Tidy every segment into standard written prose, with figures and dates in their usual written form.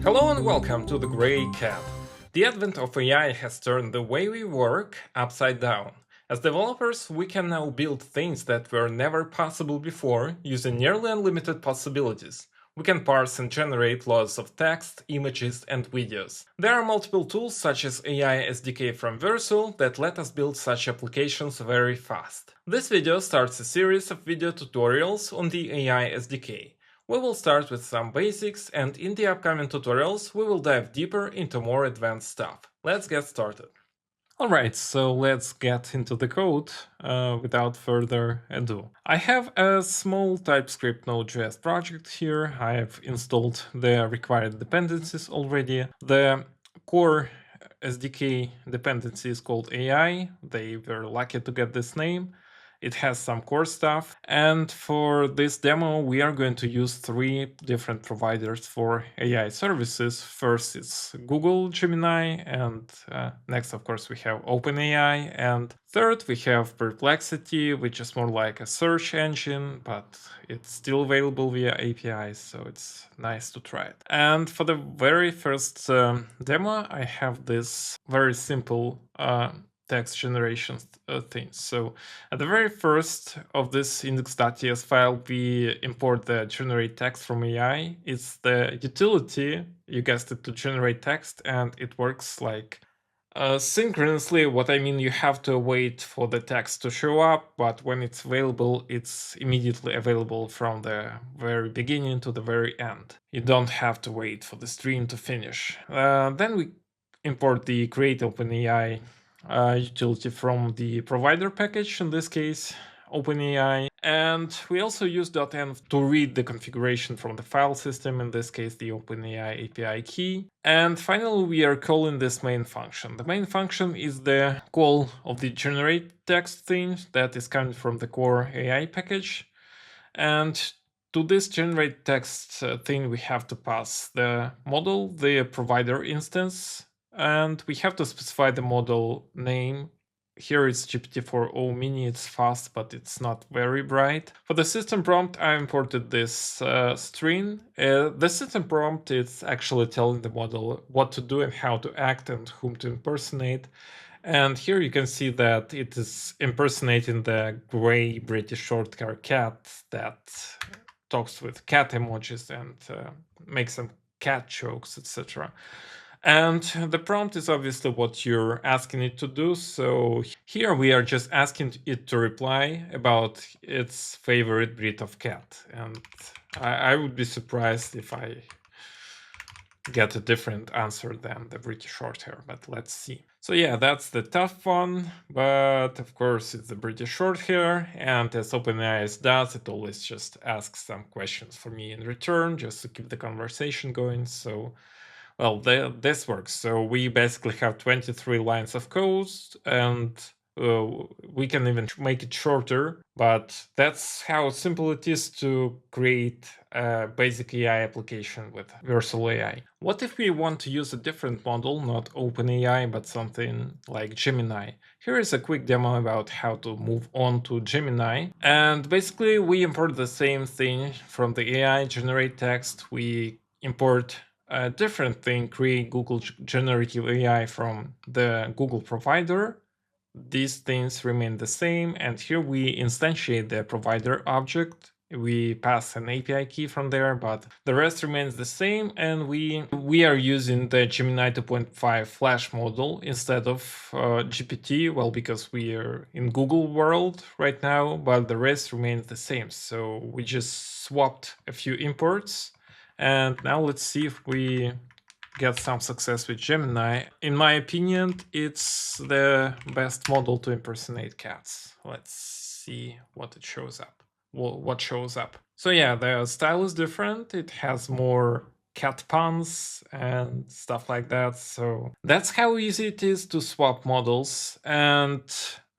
Hello and welcome to the Grey Cat. The advent of AI has turned the way we work upside down. As developers, we can now build things that were never possible before using nearly unlimited possibilities. We can parse and generate lots of text, images, and videos. There are multiple tools such as AI SDK from Vercel that let us build such applications very fast. This video starts a series of video tutorials on the AI SDK. We will start with some basics, and in the upcoming tutorials we will dive deeper into more advanced stuff. Let's get started. Alright, so let's get into the code without further ado. I have a small TypeScript Node.js project here. I have installed the required dependencies already. The core SDK dependency is called AI. They were lucky to get this name. It has some core stuff, and for this demo we are going to use three different providers for AI services. First it's Google Gemini, and next of course we have OpenAI, and third we have Perplexity, which is more like a search engine, but it's still available via APIs, so it's nice to try it. And for the very first demo I have this very simple text generation thing. So at the very first of this index.ts file, we import the generateText from AI. It's the utility, you guessed it, to generate text, and it works like synchronously. What I mean, you have to wait for the text to show up, but when it's available, it's immediately available from the very beginning to the very end. You don't have to wait for the stream to finish. Then we import the create OpenAI utility from the provider package, in this case OpenAI, and we also use .env to read the configuration from the file system, in this case the OpenAI API key. And finally we are calling this main function. The main function is the call of the generateText thing that is coming from the core AI package, and to this generateText thing we have to pass the model, the provider instance, and we have to specify the model name. Here it's GPT-4o mini, it's fast, but it's not very bright. For the system prompt, I imported this string. The system prompt is actually telling the model what to do and how to act and whom to impersonate. And here you can see that it is impersonating the gray British short-hair cat that talks with cat emojis and makes some cat jokes, etc. And the prompt is obviously what you're asking it to do. So here we are just asking it to reply about its favorite breed of cat. And I would be surprised if I get a different answer than the British Shorthair, but let's see. So yeah, that's the tough one, but of course it's the British Shorthair, and as OpenAI does, it always just asks some questions for me in return, just to keep the conversation going. So well, this works. So we basically have 23 lines of code, and we can even make it shorter, but that's how simple it is to create a basic AI application with Vercel AI. What if we want to use a different model, not OpenAI, but something like Gemini? Here is a quick demo about how to move on to Gemini. And basically we import the same thing from the AI generateText. We import a different thing, create Google generative AI from the Google provider. These things remain the same, and here we instantiate the provider object. We pass an API key from there, but the rest remains the same, and we are using the Gemini 2.5 Flash model instead of GPT, well, because we are in Google world right now, but the rest remains the same. So we just swapped a few imports. And now let's see if we get some success with Gemini. In my opinion, it's the best model to impersonate cats. Let's see what it shows up. What shows up. So yeah, the style is different. It has more cat puns and stuff like that. So that's how easy it is to swap models. And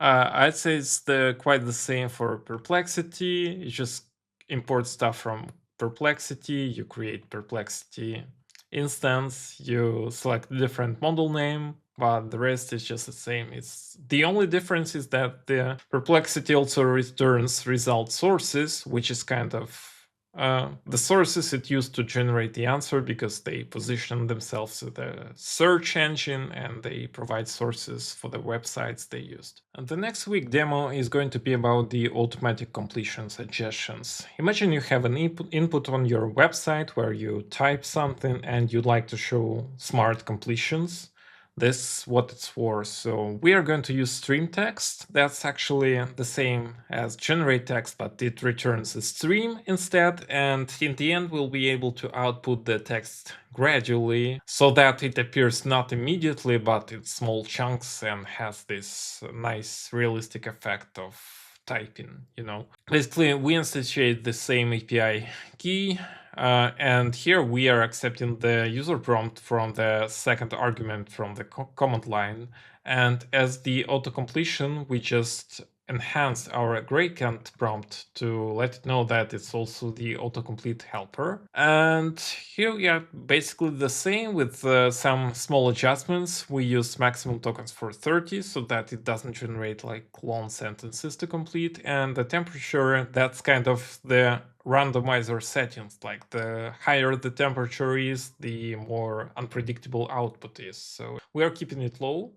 I'd say it's quite the same for Perplexity. You just import stuff from Perplexity, you create Perplexity instance, you select a different model name, but the rest is just the same. It's the only difference is that the Perplexity also returns result sources, which is kind of The sources it used to generate the answer because they position themselves as the search engine and they provide sources for the websites they used. And the next week demo is going to be about the automatic completion suggestions. Imagine you have an input on your website where you type something and you'd like to show smart completions. This is what it's for. So we are going to use streamText. That's actually the same as generateText, but it returns a stream instead. And in the end, we'll be able to output the text gradually so that it appears not immediately, but in small chunks and has this nice realistic effect of typing, you know. Basically, we instantiate the same API key, and here we are accepting the user prompt from the second argument from the command line. And as the autocompletion, we just enhance our gradient prompt to let it know that it's also the autocomplete helper. And here we are basically the same with some small adjustments. We use maximum tokens for 30 so that it doesn't generate like long sentences to complete. And the temperature, that's kind of the randomizer settings. Like the higher the temperature is, the more unpredictable output is. So we are keeping it low.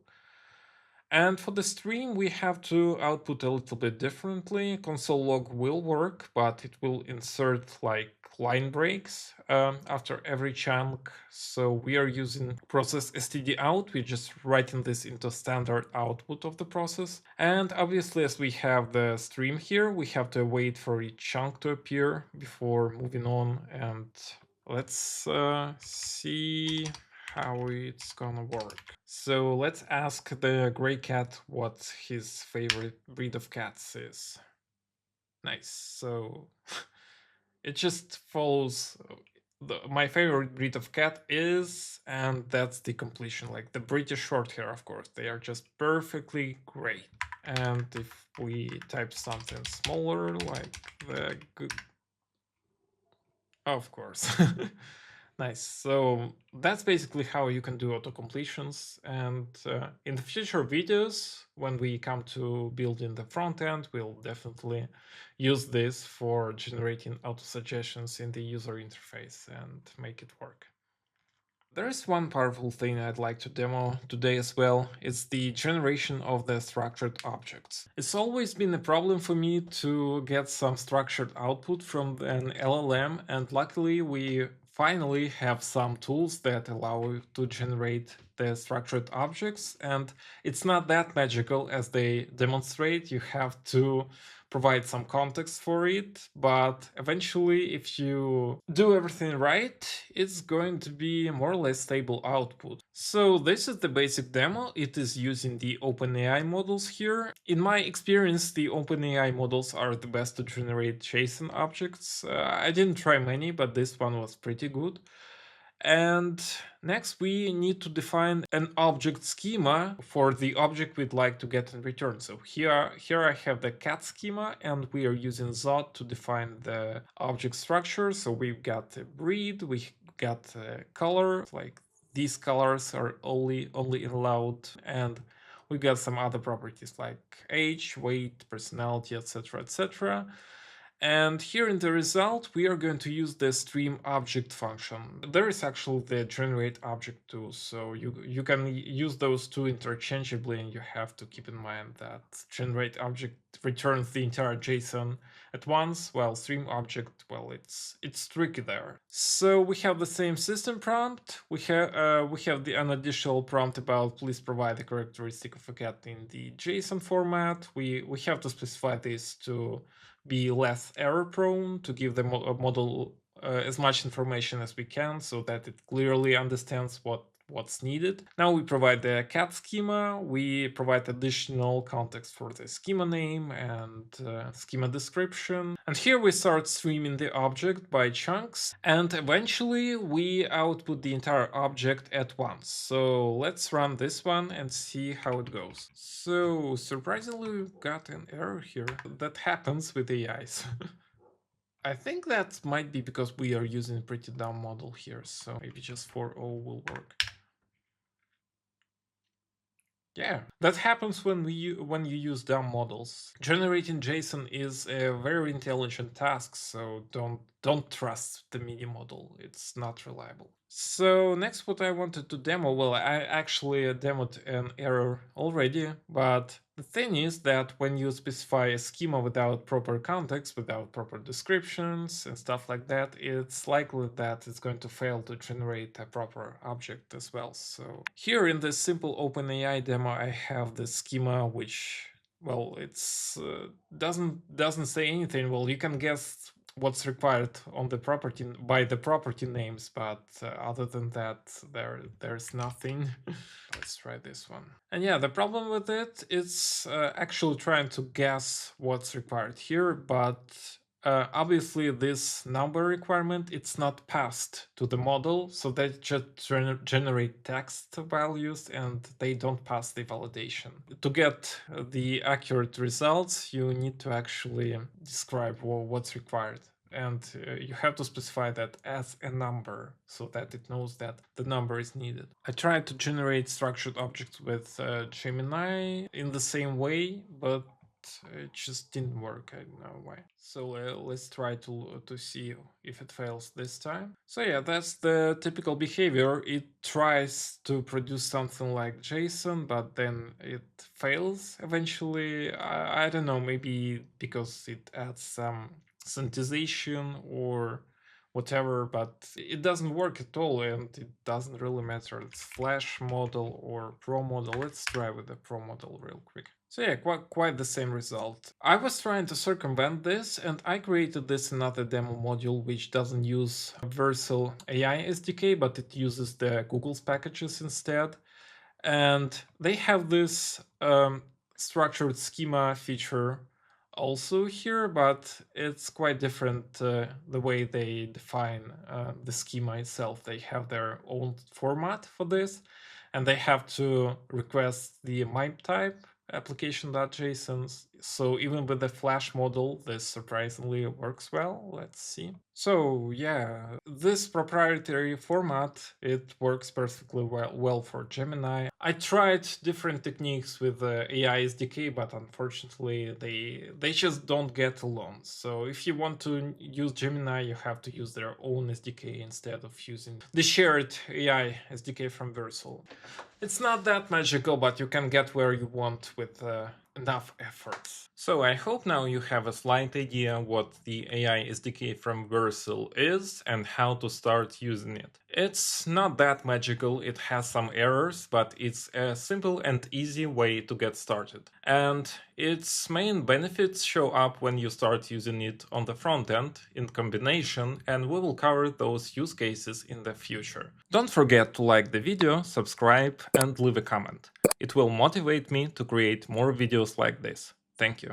And for the stream, we have to output a little bit differently. Console log will work, but it will insert like line breaks after every chunk. So we are using process std out. We're just writing this into standard output of the process. And obviously, as we have the stream here, we have to wait for each chunk to appear before moving on. And let's see how it's gonna work. So let's ask the gray cat what his favorite breed of cats is. Nice. So it just follows my favorite breed of cat is, and that's the completion. Like the British short hair, of course. They are just perfectly great. And if we type something smaller, like the good, of course. Nice. So that's basically how you can do auto completions. And in the future videos, when we come to building the front end, we'll definitely use this for generating auto suggestions in the user interface and make it work. There is one powerful thing I'd like to demo today as well. It's the generation of the structured objects. It's always been a problem for me to get some structured output from an LLM, and luckily we finally have some tools that allow you to generate the structured objects, and it's not that magical as they demonstrate. You have to provide some context for it, but eventually if you do everything right, it's going to be more or less stable output. So this is the basic demo. It is using the OpenAI models here. In my experience, the OpenAI models are the best to generate JSON objects. I didn't try many, but this one was pretty good. And next we need to define an object schema for the object we'd like to get in return. So here I have the cat schema, and we are using Zod to define the object structure. So we've got a breed, we got a color, like these colors are only allowed, and we've got some other properties like age, weight, personality, etc., etc. And here in the result, we are going to use the stream object function. There is actually the generate object too, so you can use those two interchangeably, and you have to keep in mind that generate object returns the entire JSON at once, while stream object, well, it's tricky there. So we have the same system prompt. We have an additional prompt about please provide the characteristic of a cat in the JSON format. We have to specify this to be less error prone, to give the model as much information as we can so that it clearly understands what's needed. Now we provide the cat schema, we provide additional context for the schema name and schema description. And here we start streaming the object by chunks, and eventually we output the entire object at once. So let's run this one and see how it goes. So surprisingly, we've got an error here. That happens with AIs. I think that might be because we are using a pretty dumb model here, so maybe just 4.0 will work. Yeah, that happens when you use dumb models. Generating JSON is a very intelligent task, so don't trust the media model. It's not reliable. So next, what I wanted to demo, well, I actually demoed an error already, but the thing is that when you specify a schema without proper context, without proper descriptions and stuff like that, it's likely that it's going to fail to generate a proper object as well. So here in this simple OpenAI demo, I have the schema, which, well, it's doesn't say anything. Well, you can guess what's required on the property by the property names, but other than that, there's nothing. Let's try this one. And yeah, the problem with it is actually trying to guess what's required here, but obviously this number requirement, it's not passed to the model, so they just generate text values and they don't pass the validation. To get the accurate results, you need to actually describe what's required. And you have to specify that as a number so that it knows that the number is needed. I tried to generate structured objects with Gemini in the same way, but it just didn't work. I don't know why. So let's try to see if it fails this time. So yeah, that's the typical behavior. It tries to produce something like JSON, but then it fails eventually. I don't know, maybe because it adds some synthesization or whatever, but it doesn't work at all, and it doesn't really matter. It's Flash model or Pro model. Let's try with the Pro model real quick. So yeah, quite the same result. I was trying to circumvent this, and I created this another demo module which doesn't use Vercel AI SDK, but it uses the Google's packages instead. And they have this structured schema feature also here, but it's quite different the way they define the schema itself. They have their own format for this, and they have to request the MIME type application.json. So even with the Flash model, this surprisingly works well. Let's see. So yeah, this proprietary format, it works perfectly well for Gemini. I tried different techniques with the AI SDK, but unfortunately they just don't get along. So if you want to use Gemini, you have to use their own SDK instead of using the shared AI SDK from Vercel. It's not that magical, but you can get where you want with enough effort. So I hope now you have a slight idea what the AI SDK from Vercel is and how to start using it. It's not that magical, it has some errors, but it's a simple and easy way to get started. And its main benefits show up when you start using it on the front end in combination, and we will cover those use cases in the future. Don't forget to like the video, subscribe, and leave a comment. It will motivate me to create more videos like this. Thank you.